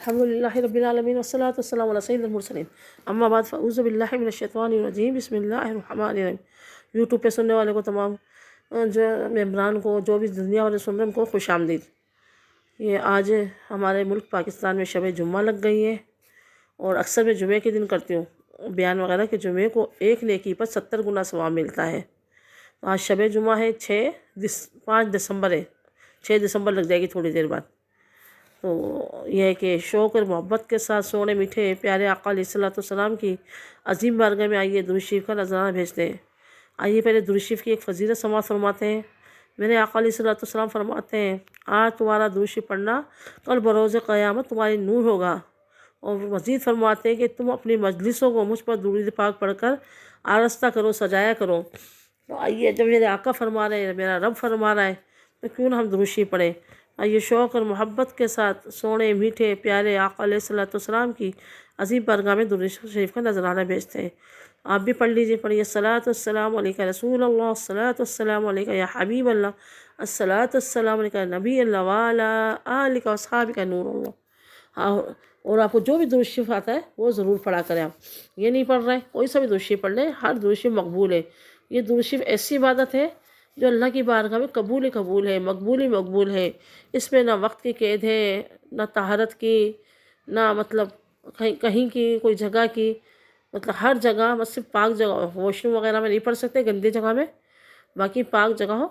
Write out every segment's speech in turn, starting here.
الحمدللہ رب العالمین والصلاۃ والسلام علی سید المرسلین اما بعد فاعوذ باللہ من الشیطان الرجیم بسم اللہ الرحمن الرحیم۔ یوٹیوب پہ سننے والے کو تمام جو ممبران کو جو بھی دنیا والے سن رہے ہیں ان کو خوش آمدید۔ یہ آج ہمارے ملک پاکستان میں شب جمعہ لگ گئی ہے اور اکثر میں جمعے کے دن کرتی ہوں بیان وغیرہ کہ جمعے کو ایک نیکی پر 70 گنا ثواب ملتا ہے۔ آج شب جمعہ ہے 5 دسمبر ہے، 6 دسمبر لگ جائے گی تھوڑی دیر بعد۔ تو یہ ہے کہ شوق اور محبت کے ساتھ سونے میٹھے پیارے آقا علیہ الصلوۃ والسلام کی عظیم بارگاہ میں آئیے درود شریف کا نذرانہ بھیجتے ہیں۔ آئیے پہلے درود شریف کی ایک فضیلت سماعت فرماتے ہیں۔ میرے آقا علیہ الصلوۃ والسلام فرماتے ہیں آج تمہارا درود شریف پڑھنا کل بروز قیامت تمہاری نور ہوگا، اور مزید فرماتے ہیں کہ تم اپنی مجلسوں کو مجھ پر درود پاک پڑھ کر آراستہ کرو، سجایا کرو۔ تو آئیے جب میرے آقا فرما رہے ہیں، میرا رب فرما رہا ہے، تو کیوں نہ ہم درود شریف پڑھیں۔ آئیے شوق اور محبت کے ساتھ سونے میٹھے پیارے آقا علیہ الصلوۃ والسلام کی عظیم بارگاہ میں درود شریف کا نذرانہ بھیجتے ہیں۔ آپ بھی پڑھ لیجیے، پڑھیے الصلاۃ والسلام علیک رسول اللہ، الصلاۃ والسلام علیک یا حبیب اللہ، الصلاۃ والسلام علیک نبی اللہ وعلی آلک واصحابک نور اللہ۔ اور آپ کو جو بھی درود شریف آتا ہے وہ ضرور پڑھا کریں۔ آپ یہ نہیں پڑھ رہے کوئی سا بھی درود شریف پڑھ لیں، ہر درود شریف مقبول ہے۔ یہ درود شریف ایسی عبادت ہے جو اللہ کی بارگاہ میں قبول ہے، مقبول ہے۔ اس میں نہ وقت کی قید ہے، نہ طہارت کی، نہ مطلب کہیں کی کوئی جگہ کی، مطلب ہر جگہ بس صرف پاک جگہ ہو۔ واش روم وغیرہ میں نہیں پڑھ سکتے، گندی جگہ میں، باقی پاک جگہ ہو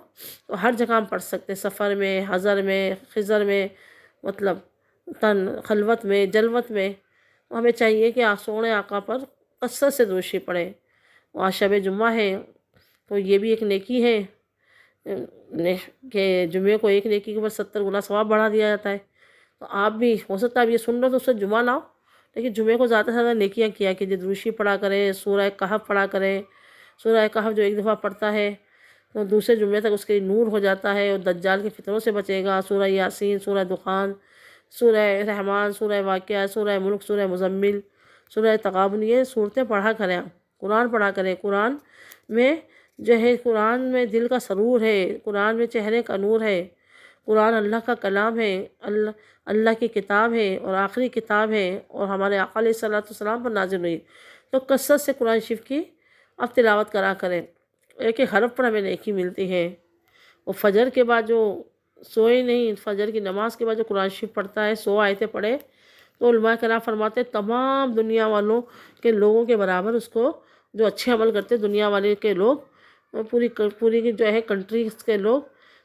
تو ہر جگہ ہم پڑھ سکتے، سفر میں، حضر میں، خضر میں، مطلب خلوت میں، جلوت میں۔ ہمیں چاہیے کہ سونے آقا پر کثرت سے درود شریف پڑھیں۔ آج شب جمعہ ہے تو یہ بھی ایک نیکی ہے کہ جمعے کو ایک نیکی کے اوپر 70 گنا ثواب بڑھا دیا جاتا ہے۔ تو آپ بھی ہو سکتا ہے آپ یہ سن رہے تو اس سے جمعہ لاؤ، لیکن جمعے کو زیادہ سے زیادہ نیکیاں کیا کہ درود شریف پڑھا کریں، سورہ کہف پڑھا کریں۔ سورہ کہف جو ایک دفعہ پڑھتا ہے تو دوسرے جمعے تک اس کے نور ہو جاتا ہے اور دجال کے فتنوں سے بچے گا۔ سورہ یاسین، سورہ دخان، سورہ رحمان، سورہ واقعہ، سورہ ملک، سورہ مزمل، سورہ تغابن، یہ صورتیں پڑھا کریں۔ قرآن پڑھا کریں۔ قرآن میں جو ہے، قرآن میں دل کا سرور ہے، قرآن میں چہرے کا نور ہے۔ قرآن اللہ کا کلام ہے، اللہ کی کتاب ہے اور آخری کتاب ہے، اور ہمارے آقا علیہ الصلوۃ والسلام پر نازل ہوئی۔ تو کثرت سے قرآن شریف کی اب تلاوت کرا کریں، ایک ایک حرف پر ہمیں نیکی ملتی ہے۔ اور فجر کے بعد جو سوئے نہیں، فجر کی نماز کے بعد جو قرآن شریف پڑھتا ہے، 100 آیتیں پڑھے، تو علماء کرام فرماتے ہیں تمام دنیا والوں کے لوگوں کے برابر اس کو، جو اچھے عمل کرتے دنیا والے کے لوگ، پوری جو ہے کنٹریز کے لوگ،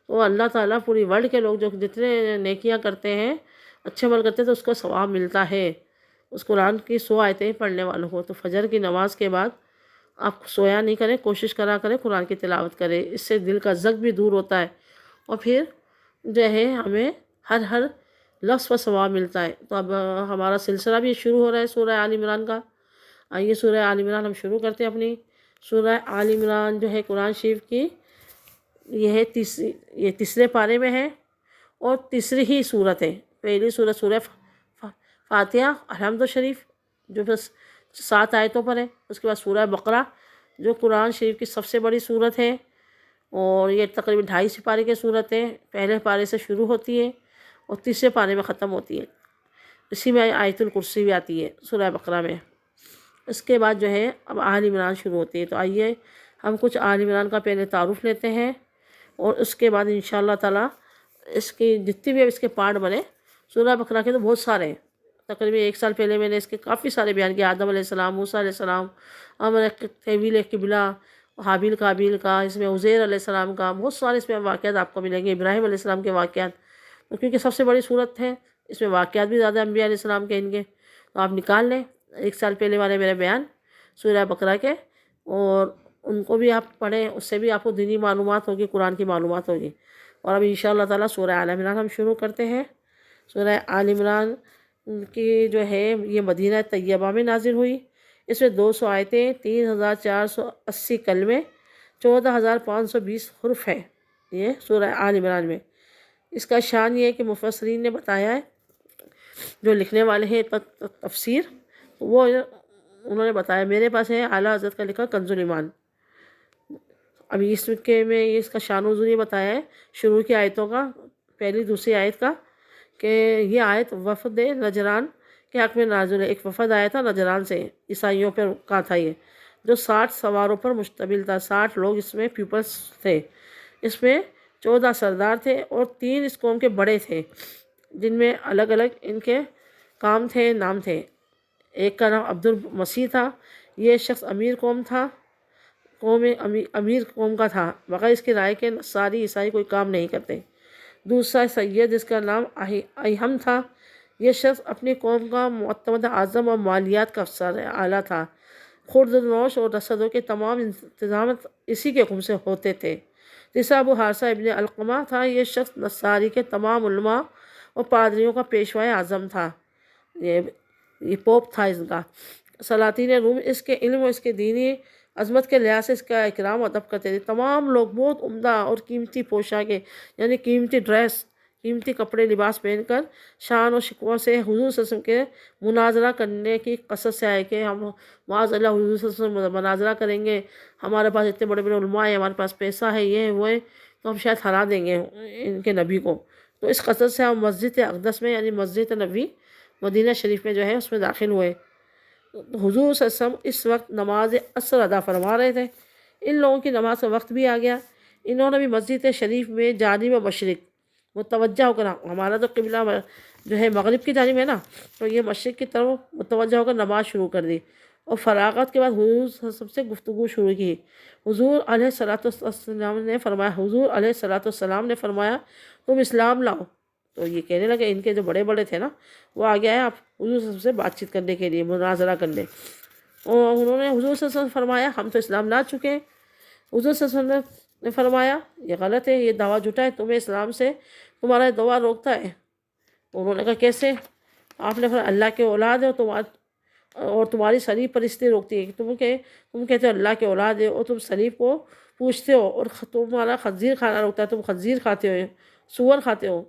وہ اللہ تعالیٰ پوری ورلڈ کے لوگ جو جتنے نیکیاں کرتے ہیں، اچھے عمل کرتے ہیں، تو اس کو ثواب ملتا ہے اس قرآن کی 100 آیتیں پڑھنے والوں کو۔ تو فجر کی نماز کے بعد آپ سویا نہیں کریں، کوشش کرا کریں قرآن کی تلاوت کریں، اس سے دل کا زگ بھی دور ہوتا ہے، اور پھر جو ہے ہمیں ہر لفظ پر ثواب ملتا ہے۔ تو اب ہمارا سلسلہ بھی شروع ہو رہا ہے سورہ آل عمران کا۔ آئیے سورہ آل عمران ہم شروع کرتے ہیں اپنی۔ سورہ آل عمران جو ہے قرآن شریف کی، یہ تیسرے پارے میں ہے اور تیسری ہی صورت ہے۔ پہلی صورت سورہ فاتحہ الحمد شریف جو بس 7 آیتوں پر ہے، اس کے بعد سورہ بقرہ جو قرآن شریف کی سب سے بڑی صورت ہے، اور یہ تقریباً 2.5 سپارے کی صورت ہے۔ پہلے پارے سے شروع ہوتی ہے اور تیسرے پارے میں ختم ہوتی ہے۔ اسی میں آیت الکرسی بھی آتی ہے سورہ بقرہ میں۔ اس کے بعد جو ہے اب آل عمران شروع ہوتی ہے۔ تو آئیے ہم کچھ آل عمران کا پہلے تعارف لیتے ہیں، اور اس کے بعد انشاءاللہ تعالیٰ اس کی جتنی بھی اس کے پارٹ بنے، سورہ بقرہ کے تو بہت سارے ہیں۔ تقریباً 1 سال پہلے میں نے اس کے کافی سارے بیان کیے، آدم علیہ السلام، موسیٰ علیہ السلام، امر تحویل قبلہ، حابیل قابیل کا، اس میں عزیر علیہ السلام کا، بہت سارے اس میں واقعات آپ کو ملیں گے، ابراہیم علیہ السلام کے واقعات، کیونکہ سب سے بڑی صورت ہے، اس میں واقعات بھی زیادہ انبیاء علیہ السلام کے ان کے، تو آپ نکال لیں 1 سال پہلے والے میرے بیان سورہ بقرہ کے، اور ان کو بھی آپ پڑھیں، اس سے بھی آپ کو دینی معلومات ہوگی، قرآن کی معلومات ہوگی۔ اور اب انشاءاللہ تعالیٰ سورہ آل عمران ہم شروع کرتے ہیں۔ سورہ آل عمران کی جو ہے یہ مدینہ طیبہ میں نازل ہوئی۔ اس میں 200 آیتیں، 3480 کلمے، 14520 حرف ہے یہ سورہ آل عمران میں۔ اس کا شان یہ ہے کہ مفسرین نے بتایا ہے، جو لکھنے والے ہیں تفسیر، وہ انہوں نے بتایا، میرے پاس ہے اعلیٰ حضرت کا لکھا کنز الایمان۔ ابھی اس کے میں اس کا شان و نزول یہ بتایا ہے شروع کی آیتوں کا، پہلی دوسری آیت کا، کہ یہ آیت وفد نجران کے حق میں نازل ہے۔ ایک وفد آیا تھا نجران سے، عیسائیوں پر کا تھا یہ، جو 60 سواروں پر مشتمل تھا۔ 60 لوگ اس میں پیپلس تھے۔ اس میں 14 سردار تھے اور 3 اس قوم کے بڑے تھے، جن میں الگ الگ ان کے کام تھے، نام تھے۔ ایک کا نام عبد المسیح تھا۔ یہ شخص امیر قوم کا تھا، بغیر اس کی رائے کے ساری عیسائی کوئی کام نہیں کرتے۔ دوسرا سید، جس کا نام اہم تھا۔ یہ شخص اپنی قوم کا معتمد اعظم اور مالیات کا افسر اعلیٰ تھا۔ خورد و نوش اور رسدوں کے تمام انتظامات اسی کے حکم سے ہوتے تھے۔ تیسرا ابو حارثہ ابن علقمہ تھا۔ یہ شخص نصاری کے تمام علماء اور پادریوں کا پیشوائے اعظم تھا۔ یہ پوپ تھا ان کا۔ سلاطین روم اس کے علم اور اس کے دینی عظمت کے لحاظ سے اس کا اکرام و ادب کرتے تھے۔ تمام لوگ بہت عمدہ اور قیمتی پوشاکیں، یعنی قیمتی ڈریس، قیمتی کپڑے لباس پہن کر شان و شکوہ سے حضور صلی اللہ علیہ وسلم کے مناظرہ کرنے کی قصد سے آئے کہ ہم معاذ اللہ حضور صلی اللہ علیہ وسلم مناظرہ کریں گے، ہمارے پاس اتنے بڑے بڑے علماء ہیں، ہمارے پاس پیسہ ہے، یہ ہے وہ ہے، تو ہم شاید ہرا دیں گے ان کے نبی کو۔ تو اس قصد سے ہم مسجد اقدس میں، یعنی مسجد نبی مدینہ شریف میں جو ہے اس میں داخل ہوئے۔ حضور صلی اللہ علیہ وسلم اس وقت نماز عصر ادا فرما رہے تھے۔ ان لوگوں کی نماز کا وقت بھی آ گیا۔ انہوں نے بھی مسجد شریف میں جانب مشرق متوجہ ہو کر، ہمارا تو قبلہ جو ہے مغرب کی جانب ہے نا، تو یہ مشرق کی طرف متوجہ ہو کر نماز شروع کر دی، اور فراغت کے بعد حضور صلی اللہ علیہ وسلم سے گفتگو شروع کی۔ حضور علیہ السلام نے فرمایا تم اسلام لاؤ۔ تو یہ کہنے لگے، ان کے جو بڑے بڑے تھے نا، وہ آگے آئے آپ حضور صلی اللہ علیہ وسلم سے بات چیت کرنے کے لیے، مناظرہ کرنے۔ اور انہوں نے حضور صلی اللہ علیہ وسلم نے فرمایا ہم تو اسلام لا چکے ہیں۔ حضور صلی اللہ علیہ وسلم نے فرمایا یہ غلط ہے، یہ دعویٰ جھوٹا ہے، تمہیں اسلام سے تمہارا دعا روکتا ہے۔ انہوں نے کہا کیسے؟ آپ نے فرمایا اللہ کے اولاد ہے اور تمہاری صلیب پرستی روکتی ہے۔ تم کہتے ہو اللہ کے اولاد ہے اور تم صلیب کو پوچھتے ہو، اور تمہارا خنزیر کھانا روکتا ہے، تم خنزیر کھاتے ہو، سور کھاتے ہو،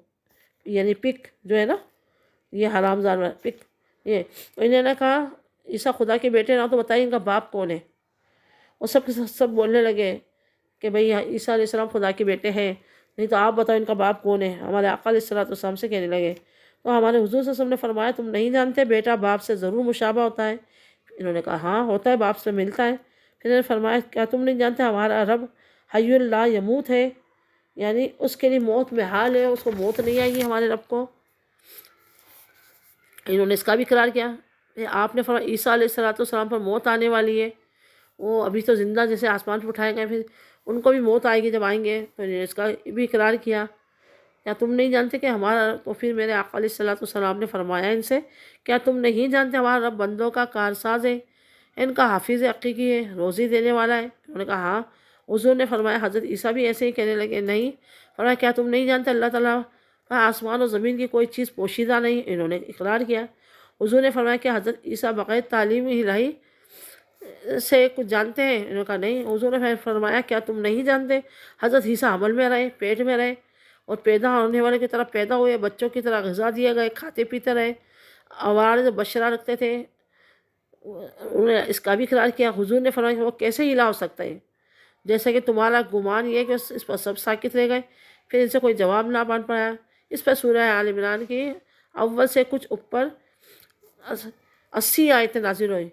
یعنی پک جو ہے نا، یہ حرام جانور پک۔ یہ انہوں نے کہا عیسیٰ خدا کے بیٹے نا، تو بتائیے ان کا باپ کون ہے؟ اور سب بولنے لگے کہ بھئی عیسیٰ علیہ السلام خدا کے بیٹے ہیں، نہیں تو آپ بتاؤ ان کا باپ کون ہے؟ ہمارے آقا علیہ السلام سے کہنے لگے۔ تو ہمارے حضور صلی اللہ علیہ وسلم نے فرمایا تم نہیں جانتے بیٹا باپ سے ضرور مشابہ ہوتا ہے؟ انہوں نے کہا ہاں ہوتا ہے، باپ سے ملتا ہے۔ پھر انہوں نے فرمایا کیا تم نہیں جانتے ہمارا رب حی لا یموت ہے، یعنی اس کے لیے موت محال ہے، اس کو موت نہیں آئے گی ہمارے رب کو۔ انہوں نے اس کا بھی اقرار کیا۔ آپ نے فرمایا عیسیٰ علیہ السلام پر موت آنے والی ہے، وہ ابھی تو زندہ جیسے آسمان پر اٹھائے گئے، پھر ان کو بھی موت آئے گی جب آئیں گے۔ تو انہوں نے اس کا بھی اقرار کیا۔ کیا تم نہیں جانتے کہ ہمارا، تو پھر میرے آقا علیہ السلام نے فرمایا ان سے کیا تم نہیں جانتے ہمارا رب بندوں کا کارساز ہے، ان کا حافظ حقیقی ہے، روزی دینے والا ہے؟ انہوں نے کہا ہاں۔ حضور نے فرمایا حضرت عیسیٰ بھی ایسے ہی کہنے لگے نہیں۔ فرمایا کیا تم نہیں جانتے اللہ تعالیٰ آسمان و زمین کی کوئی چیز پوشیدہ نہیں؟ انہوں نے اقرار کیا۔ حضور نے فرمایا کہ حضرت عیسیٰ بغیر تعلیم الہی سے کچھ جانتے ہیں؟ انہوں نے کہا نہیں۔ حضور نے فرمایا کیا تم نہیں جانتے حضرت عیسیٰ حمل میں رہے، پیٹ میں رہے، اور پیدا ہونے والے کی طرح پیدا ہوئے، بچوں کی طرح غذا دیے گئے، کھاتے پیتے رہے، عوارض بشرا رکھتے تھے؟ انہوں نے اس کا بھی اقرار کیا۔ حضور نے فرمایا کہ وہ کیسے الہ ہو سکتا ہے؟ جیسا کہ تمہارا گمان یہ ہے کہ اس پر سب ساکت رہ گئے۔ پھر ان سے کوئی جواب نہ بن پایا۔ اس پر سورہ آل عمران کی اول سے کچھ اوپر 80 آیتیں نازل ہوئی۔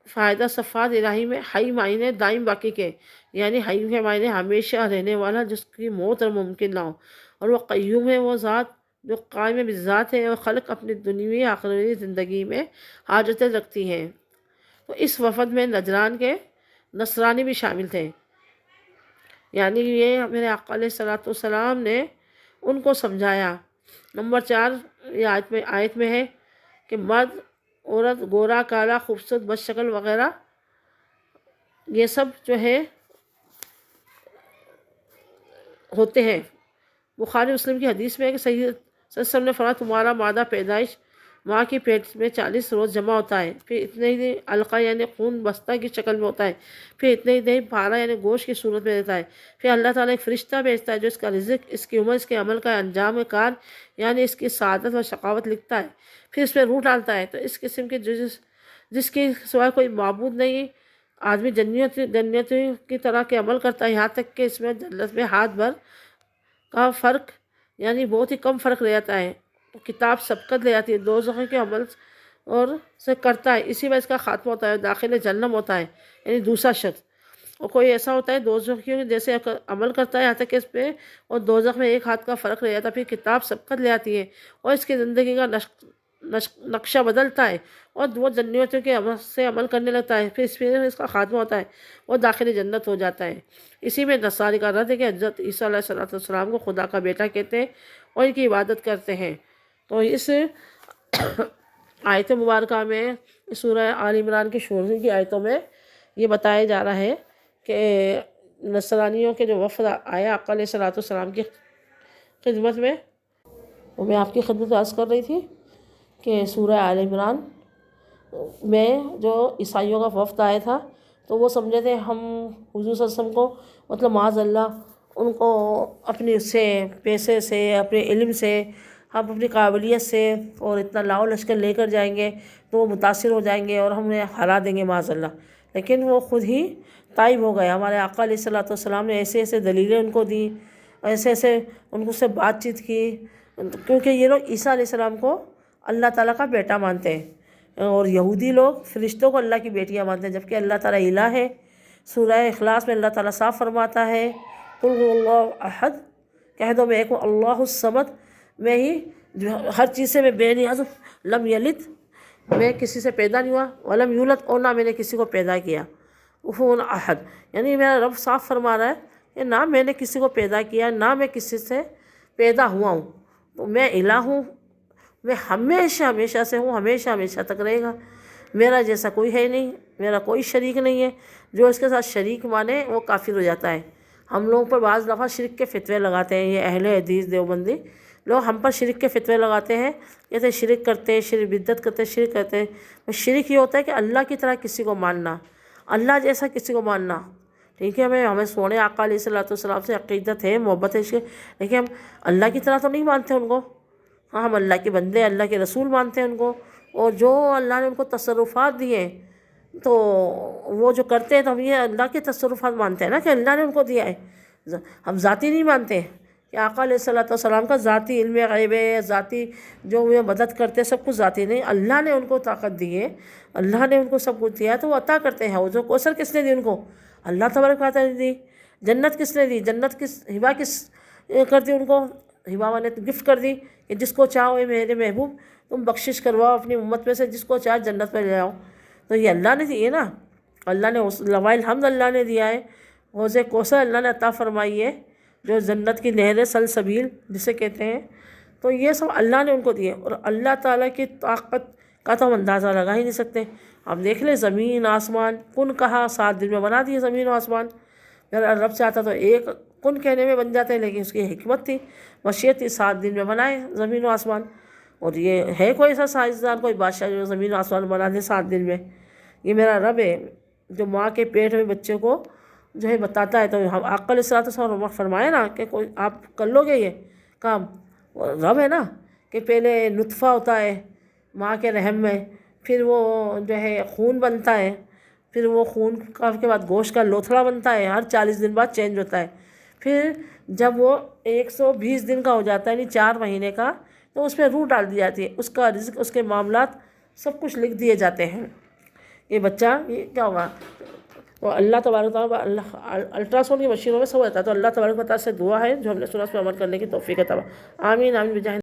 فائدہ صفات الہی میں حی معنی دائم باقی کے، یعنی حی کے معنی ہمیشہ رہنے والا جس کی موت اور ممکن نہ ہو، اور وہ قیوم ہے، وہ ذات جو قائم بالذات ہے، اور خلق اپنی دنیوی آخرتی زندگی میں حاجتیں رکھتی ہیں۔ تو اس وفد میں نجران کے نصرانی بھی شامل تھے، یعنی یہ میرے آقا علیہ السلام نے ان کو سمجھایا۔ نمبر 4 یہ آیت میں ہے کہ مرد، عورت، گورا، کالا، خوبصورت، بد شکل وغیرہ یہ سب جو ہے ہوتے ہیں۔ بخاری مسلم کی حدیث میں ہے کہ سید صلی اللہ علیہ وسلم نے فرمایا تمہارا مادہ پیدائش ماں کی پیٹ میں 40 روز جمع ہوتا ہے، پھر اتنے ہی دن علقہ یعنی خون بستہ کی شکل میں ہوتا ہے، پھر اتنے ہی دن پھاڑا یعنی گوشت کی صورت میں رہتا ہے، پھر اللہ تعالیٰ ایک فرشتہ بھیجتا ہے جو اس کا رزق، اس کی عمر، اس کے عمل کا انجام کار یعنی اس کی سعادت و شقاوت لکھتا ہے، پھر اس میں روح ڈالتا ہے۔ تو اس قسم کے جس کی سوائے کوئی معبود نہیں، آدمی جنتیوں کی طرح کے عمل کرتا ہے، یہاں تک کہ اس میں جنت میں ہاتھ بھر کا فرق یعنی بہت ہی کم فرق رہ جاتا ہے، کتاب سبقت لے جاتی ہے، دوزخ کے عمل اور سے کرتا ہے، اسی میں اس کا خاتمہ ہوتا ہے، داخل جہنم ہوتا ہے، یعنی دوسرا شخص۔ اور کوئی ایسا ہوتا ہے دوزخیوں جیسے عمل کرتا ہے یہاں تک کہ اس پہ اور دوزخ میں ایک ہاتھ کا فرق رہ جاتا ہے، پھر کتاب سبقت لے آتی ہے اور اس کی زندگی کا نقشہ بدلتا ہے اور وہ جنتوں کے عمل سے عمل کرنے لگتا ہے، پھر اس کا خاتمہ ہوتا ہے، وہ داخل جنت ہو جاتا ہے۔ اسی میں نصاری کا رد ہے کہ حضرت عیسیٰ علیہ السلام کو خدا کا بیٹا کہتے ہیں اور ان کی عبادت کرتے ہیں۔ تو اس آیت مبارکہ میں سورہ آل عمران کی شروع کی آیتوں میں یہ بتایا جا رہا ہے کہ نصرانیوں کے جو وفد آیا آقا علیہ السلام کی خدمت میں، وہ میں آپ کی خدمت میں عرض کر رہی تھی کہ سورہ آل عمران میں جو عیسائیوں کا وفد آیا تھا تو وہ سمجھے تھے ہم حضور صلی اللہ علیہ وسلم کو مطلب معاذ اللہ ان کو اپنی سے پیسے سے اپنے علم سے ہم اپنی قابلیت سے اور اتنا لاؤ لشکر لے کر جائیں گے تو وہ متاثر ہو جائیں گے اور ہم انہیں ہرا دیں گے معاذ اللہ، لیکن وہ خود ہی تائب ہو گئے۔ ہمارے آقا علیہ السلام نے ایسے ایسے دلیلیں ان کو دیں، ایسے ایسے ان کو سے بات چیت کی، کیونکہ یہ لوگ عیسیٰ علیہ السلام کو اللہ تعالیٰ کا بیٹا مانتے ہیں اور یہودی لوگ فرشتوں کو اللہ کی بیٹیاں مانتے ہیں، جبکہ اللہ تعالیٰ الہ ہے۔ سورہ اخلاص میں اللہ تعالیٰ صاف فرماتا ہے قل هو اللہ احد، کہہ دو میں ایک ہوں اللہ الصمد، میں ہی ہر چیز سے میں بے نیاز ہوں، لم یلد، میں کسی سے پیدا نہیں ہوا، ولم یولد، اور نہ میں نے کسی کو پیدا کیا، کفوا احد، یعنی میرا رب صاف فرما رہا ہے کہ نہ میں نے کسی کو پیدا کیا، نہ میں کسی سے پیدا ہوا ہوں، تو میں الہ ہوں، میں ہمیشہ ہمیشہ سے ہوں، ہمیشہ ہمیشہ تک رہے گا، میرا جیسا کوئی ہے نہیں، میرا کوئی شریک نہیں ہے۔ جو اس کے ساتھ شریک مانے وہ کافر ہو جاتا ہے۔ ہم لوگوں پر بعض دفعہ شرک کے فتوے لگاتے ہیں، یہ اہل حدیث دیوبندی لوگ ہم پر شرک کے فتوے لگاتے ہیں، کہتے ہیں شرک کرتے ہیں، شرک بدعت کرتے ہیں، شرک کرتے ہیں۔ شرک یہ ہوتا ہے کہ اللہ کی طرح کسی کو ماننا، اللہ جیسا کسی کو ماننا، ٹھیک ہے، ہمیں سونے آقا علیہ السلام سے عقیدت ہے، محبت ہے، لیکن ہم اللہ کی طرح تو نہیں مانتے ان کو، ہاں ہم اللہ کے بندے، اللہ کے رسول مانتے ہیں ان کو، اور جو اللہ نے ان کو تصرفات دیے ہیں تو وہ جو کرتے ہیں تو ہم یہ اللہ کے تصرفات مانتے ہیں نا کہ اللہ نے ان کو دیا ہے، ہم ذاتی نہیں مانتے کہ آقا علیہ السلام کا ذاتی علم غیب ہے، ذاتی جو وہ مدد کرتے ہیں سب کچھ ذاتی نہیں، اللہ نے ان کو طاقت دی ہے، اللہ نے ان کو سب کچھ دیا ہے تو وہ عطا کرتے ہیں۔ جو کوثر کس نے دی ان کو؟ اللہ تبارک و تعالیٰ نے دی۔ جنت کس نے دی؟ جنت کس ہبہ کس کر دی ان کو؟ ہبہ نے گفٹ کر دی کہ جس کو چاہو اے میرے محبوب تم بخشش کرواؤ اپنی امت میں سے، جس کو چاہے جنت میں لے آؤ، تو یہ اللہ نے دی ہے نا، اللہ نے لوائے الحمد اللہ نے دیا ہے، حوض کوثر اللہ نے عطا فرمائی ہے، جو جنت کی نہر سلسبیل جسے کہتے ہیں، تو یہ سب اللہ نے ان کو دیے، اور اللہ تعالیٰ کی طاقت کا تو ہم اندازہ لگا ہی نہیں سکتے۔ آپ دیکھ لیں زمین آسمان، کن کہا 7 دن میں بنا دیے زمین و آسمان، میرا رب چاہتا تو ایک کن کہنے میں بن جاتے ہیں، لیکن اس کی حکمت تھی، مشیت تھی، 7 دن میں بنائے زمین و آسمان۔ اور یہ ہے کوئی ایسا سائنسدان، کوئی بادشاہ جو زمین و آسمان بنا دے 7 دن میں؟ یہ میرا رب ہے جو ماں کے پیٹ میں بچے کو جو ہے بتاتا ہے۔ تو ہم آقا علیہ السلام فرمائے نا کہ کوئی آپ کر لو گے یہ کام، رب ہے نا کہ پہلے نطفہ ہوتا ہے ماں کے رحم میں، پھر وہ جو ہے خون بنتا ہے، پھر وہ خون کے بعد گوشت کا لوتھڑا بنتا ہے، ہر 40 دن بعد چینج ہوتا ہے، پھر جب وہ 120 دن کا ہو جاتا ہے یعنی 4 مہینے کا، تو اس میں روح ڈال دی جاتی ہے، اس کا رزق، اس کے معاملات سب کچھ لکھ دیے جاتے ہیں۔ یہ بچہ یہ کیا ہوگا؟ تو اللہ تبارک و تعالیٰ الٹرا ساؤنڈ کی مشینوں میں سب ہوتا ہے، تو اللہ تبارک و تعالیٰ سے دعا ہے جو ہم نے سنا اس پر عمل کرنے کی توفیق عطا۔ آمین آمین بجاہ